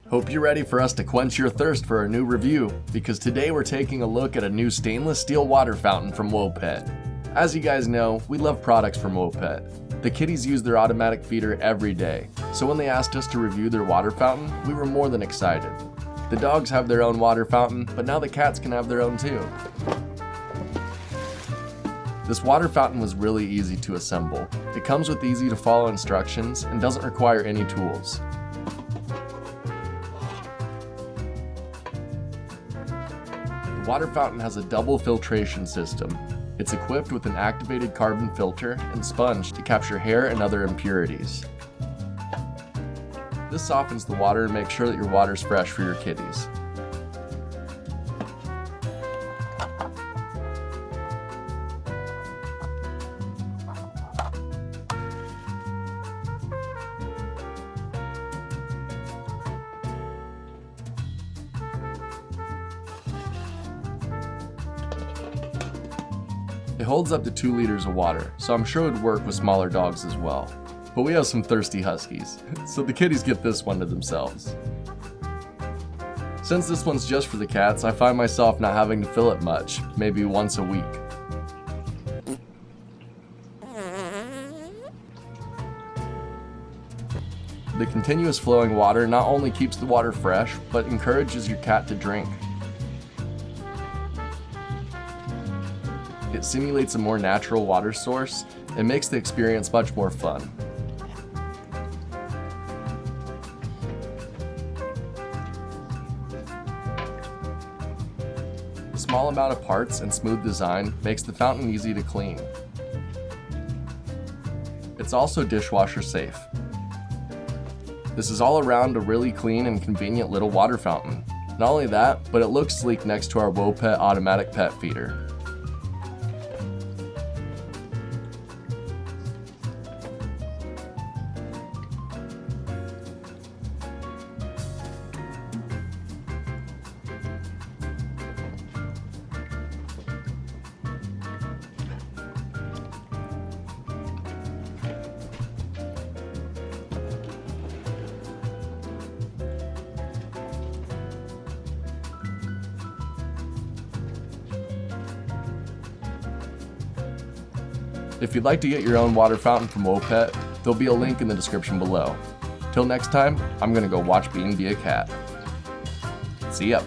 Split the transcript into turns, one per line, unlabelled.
Hope you're ready for us to quench your thirst for a new review, because today we're taking a look at a new stainless steel water fountain from Wopet. As you guys know, we love products from Wopet. The kitties use their automatic feeder every day, so when they asked us to review their water fountain, we were more than excited. The dogs have their own water fountain, but now the cats can have their own too. This water fountain was really easy to assemble. It comes with easy to follow instructions and doesn't require any tools. The water fountain has a double filtration system. It's equipped with an activated carbon filter and sponge to capture hair and other impurities. This softens the water and makes sure that your water's fresh for your kitties. It holds up to 2 liters of water, so I'm sure it would work with smaller dogs as well. But we have some thirsty huskies, so the kitties get this one to themselves. Since this one's just for the cats, I find myself not having to fill it much, maybe once a week. The continuous flowing water not only keeps the water fresh, but encourages your cat to drink. It simulates a more natural water source and makes the experience much more fun. The small amount of parts and smooth design makes the fountain easy to clean. It's also dishwasher safe. This is all around a really clean and convenient little water fountain. Not only that, but it looks sleek next to our Wopet automatic pet feeder. If you'd like to get your own water fountain from Wopet, there'll be a link in the description below. Till next time, I'm gonna go watch Bean be a cat. See ya.